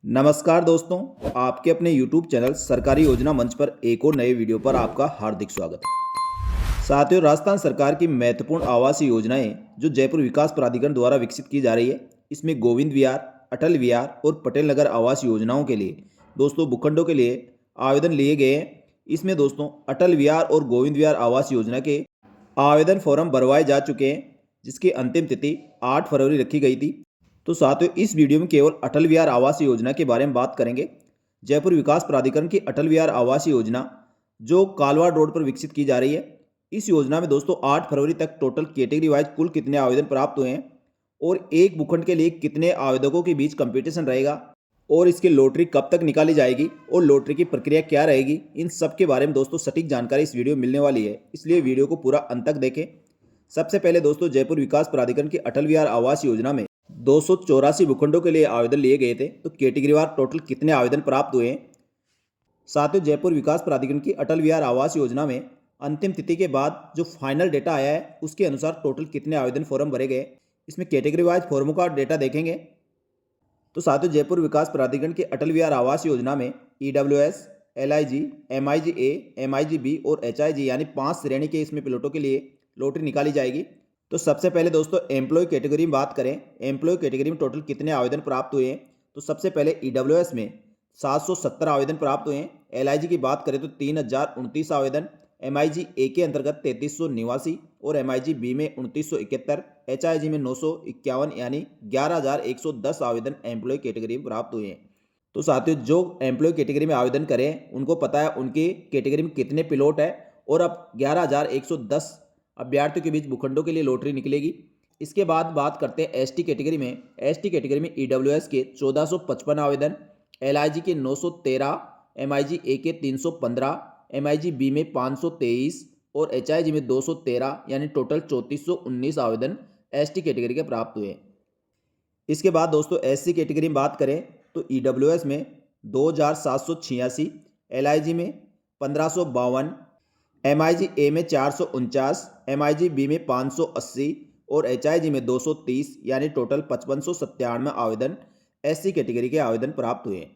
नमस्कार दोस्तों, आपके अपने YouTube चैनल सरकारी योजना मंच पर एक और नए वीडियो पर आपका हार्दिक स्वागत है। साथियों, राजस्थान सरकार की महत्वपूर्ण आवासीय योजनाएं जो जयपुर विकास प्राधिकरण द्वारा विकसित की जा रही है, इसमें गोविंद विहार, अटल विहार और पटेल नगर आवास योजनाओं के लिए दोस्तों भूखंडों के लिए आवेदन लिए गए हैं। इसमें दोस्तों अटल विहार और गोविंद विहार आवास योजना के आवेदन फॉर्म भरवाए जा चुके हैं, जिसकी अंतिम तिथि 8 फरवरी रखी गई थी। तो साथियों, इस वीडियो में केवल अटल विहार आवास योजना के बारे में बात करेंगे। जयपुर विकास प्राधिकरण की अटल विहार आवास योजना जो कालवाड़ रोड पर विकसित की जा रही है, इस योजना में दोस्तों 8 फरवरी तक टोटल कैटेगरी वाइज कुल कितने आवेदन प्राप्त हुए हैं और एक भूखंड के लिए कितने आवेदकों के बीच कंपटीशन रहेगा और इसकी लॉटरी कब तक निकाली जाएगी और लॉटरी की प्रक्रिया क्या रहेगी, इन सब के बारे में दोस्तों सटीक जानकारी इस वीडियो में मिलने वाली है, इसलिए वीडियो को पूरा अंत तक देखें। सबसे पहले दोस्तों जयपुर विकास प्राधिकरण की अटल विहार आवास योजना में 284 भूखंडों के लिए आवेदन लिए गए थे। तो कैटेगरी वार टोटल कितने आवेदन प्राप्त हुए हैं। साथियों, जयपुर विकास प्राधिकरण की अटल विहार आवास योजना में अंतिम तिथि के बाद जो फाइनल डेटा आया है उसके अनुसार टोटल कितने आवेदन फॉर्म भरे गए, इसमें कैटेगरी वाइज फॉर्मों का डेटा देखेंगे। तो साथियों, जयपुर विकास प्राधिकरण की अटल विहार आवास योजना में EWS, LIG, MIG-A, MIG-B और HIG यानी 5 श्रेणी के इसमें प्लॉटों के लिए लॉटरी निकाली जाएगी। तो सबसे पहले दोस्तों एम्प्लॉय कैटेगरी में बात करें, एम्प्लॉय कैटेगरी में टोटल कितने आवेदन प्राप्त हुए हैं। तो सबसे पहले EWS में 770 आवेदन प्राप्त हुए हैं। LIG की बात करें तो 3029 आवेदन, MIG-A के अंतर्गत 3389 और MIG-B में 2971, HIG में 951 यानी 11110 आवेदन एम्प्लॉय कैटेगरी में प्राप्त हुए हैं। तो साथियों, जो एम्प्लॉय कैटेगरी में आवेदन करें उनको पता है उनकी कैटेगरी में कितने प्लॉट है और अब 11110 अभ्यर्थियों के बीच भूखंडों के लिए लॉटरी निकलेगी। इसके बाद बात करते हैं ST कैटेगरी में। ST कैटेगरी में EWS के 1455 आवेदन, LIG के 913, MIG-A के 315, MIG-B में 523 और HIG में 213 यानी टोटल 3419 आवेदन ST कैटेगरी के प्राप्त हुए। इसके बाद दोस्तों SC कैटेगरी में बात करें तो EWS में 2786, LIG में 1552, MIG-A में 449, MIG-B में 580 और HIG में 230 यानी टोटल 5597 आवेदन SC कैटेगरी के आवेदन प्राप्त हुए।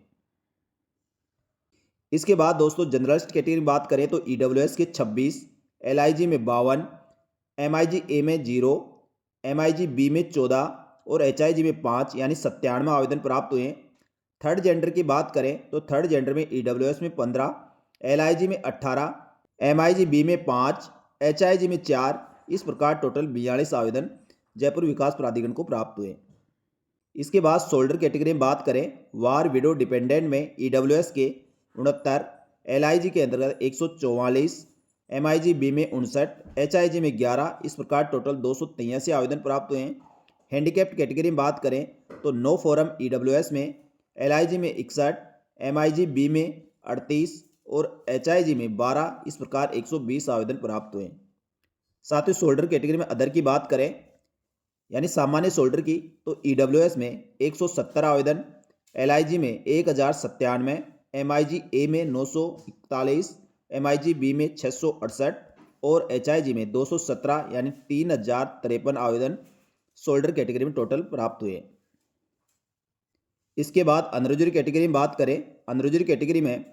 इसके बाद दोस्तों जनरलिस्ट कैटेगरी में बात करें तो EWS के 26, LIG में 52, MIG-A में 0, MIG-B में 14 और HIG में 5 यानी 97 आवेदन प्राप्त हुए। थर्ड जेंडर की बात करें तो थर्ड जेंडर में EWS में 15, LIG में 18, MIG-B में 5, HIG में 4, इस प्रकार टोटल 42 आवेदन जयपुर विकास प्राधिकरण को प्राप्त हुए। इसके बाद शोल्डर कैटेगरी में बात करें, वार विडो डिपेंडेंट में EWS के 69, LIG के अंतर्गत 144, MIG-B में 59, HIG में 11, इस प्रकार टोटल 283 आवेदन प्राप्त हुए हैं। हैंडीकैप्ड कैटेगरी में बात करें तो नो फॉरम EWS में LIG में 61, MIG-B में 38 और HIG में 12, इस प्रकार 120 आवेदन प्राप्त हुए। साथ ही शोल्डर कैटेगरी में अदर की बात करें यानी सामान्य शोल्डर की तो EWS में 170 आवेदन, LIG में 1097, MIG-A में 941, MIG-B में 668 और HIG में 217 यानी 3053 आवेदन शोल्डर कैटेगरी में टोटल प्राप्त हुए। इसके बाद अनरिजर्व कैटेगरी में बात करें, अनरिजर्व कैटेगरी में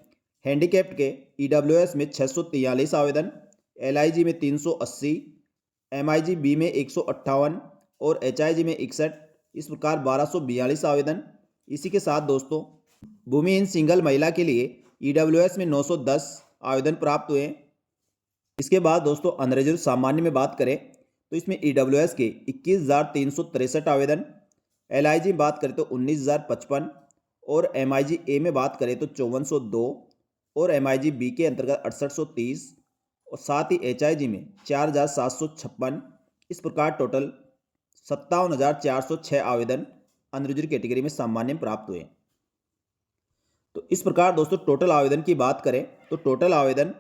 हैंडीकैप्ड के EWS में 643 आवेदन, LIG में 380, MIG-B में 158 और HIG में 61, इस प्रकार 1242 आवेदन। इसी के साथ दोस्तों भूमिहीन सिंगल महिला के लिए EWS में 910 आवेदन प्राप्त हुए। इसके बाद दोस्तों अनरिजर्व सामान्य में बात करें तो इसमें EWS के 21,363 आवेदन, LIG में बात करें तो 19,055 और MIG-A में बात करें तो 5402 और MIG-B के अंतर्गत 6830 और साथ ही HIG में 4,756, इस प्रकार टोटल 57,406 आवेदन अनरिजर्व कैटेगरी में सामान्य प्राप्त हुए। तो इस प्रकार दोस्तों टोटल आवेदन की बात करें तो टोटल आवेदन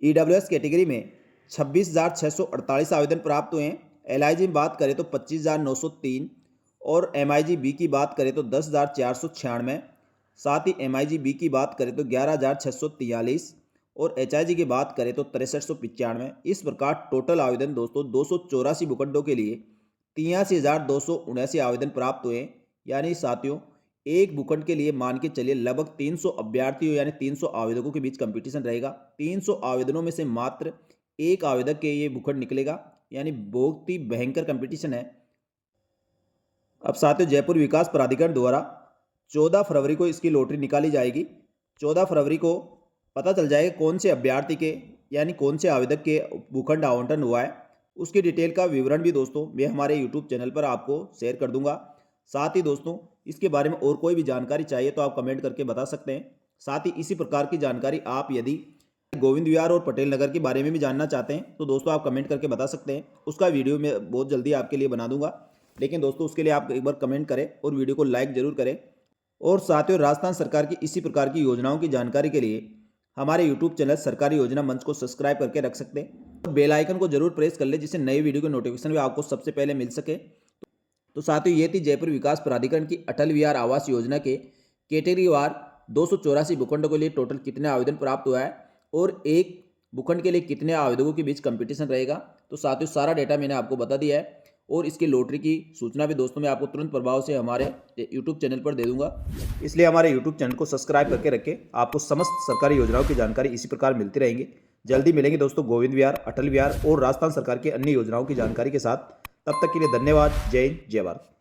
EWS कैटेगरी में 26,648 आवेदन प्राप्त हुए हैं। LIG में बात करें तो 25,903 और MIG-B की बात करें तो 10,496, साथ ही MIG-B की बात करें तो 11,643 और HIG की बात करें तो 6395। इस प्रकार टोटल आवेदन दोस्तों 284 भूखंडों के लिए 83,279 आवेदन प्राप्त हुए। यानी साथियों एक भूखंड के लिए मान के चलिए लगभग 300 अभ्यर्थियों यानी 300 आवेदकों के बीच कंपटीशन रहेगा। 300 आवेदनों में से मात्र एक आवेदक के ये भूखंड निकलेगा, यानी बहुत ही भयंकर कंपटीशन है। अब साथियों, जयपुर विकास प्राधिकरण द्वारा 14 फरवरी को इसकी लॉटरी निकाली जाएगी। 14 फरवरी को पता चल जाएगा कौन से अभ्यर्थी के यानी कौन से आवेदक के भूखंड आवंटन हुआ है। उसकी डिटेल का विवरण भी दोस्तों मैं हमारे यूट्यूब चैनल पर आपको शेयर कर दूंगा। साथ ही दोस्तों, इसके बारे में और कोई भी जानकारी चाहिए तो आप कमेंट करके बता सकते हैं। साथ ही इसी प्रकार की जानकारी आप यदि गोविंद विहार और पटेल नगर के बारे में भी जानना चाहते हैं तो दोस्तों आप कमेंट करके बता सकते हैं। उसका वीडियो मैं बहुत जल्दी आपके लिए बना दूंगा, लेकिन दोस्तों उसके लिए आप एक बार कमेंट करें और वीडियो को लाइक जरूर करें। और साथियों, राजस्थान सरकार की इसी प्रकार की योजनाओं की जानकारी के लिए हमारे यूट्यूब चैनल सरकारी योजना मंच को सब्सक्राइब करके रख सकते हैं और बेल आइकन को जरूर प्रेस कर ले, जिससे नई वीडियो की नोटिफिकेशन भी आपको सबसे पहले मिल सके। तो साथियों, ये थी जयपुर विकास प्राधिकरण की अटल विहार आवास योजना के कैटेगरी वार 284 भूखंडों के लिए टोटल कितने आवेदन प्राप्त हुआ है और एक भूखंड के लिए कितने आवेदकों के बीच कंपटीशन रहेगा। तो साथियों, सारा डेटा मैंने आपको बता दिया है और इसकी लॉटरी की सूचना भी दोस्तों मैं आपको तुरंत प्रभाव से हमारे यूट्यूब चैनल पर दे दूंगा। इसलिए हमारे यूट्यूब चैनल को सब्सक्राइब करके रखें। आपको समस्त सरकारी योजनाओं की जानकारी इसी प्रकार मिलती रहेंगी। जल्दी मिलेंगे दोस्तों गोविंद विहार, अटल विहार और राजस्थान सरकार की अन्य योजनाओं की जानकारी के साथ। तब तक के लिए धन्यवाद। जय हिंद, जय भारत।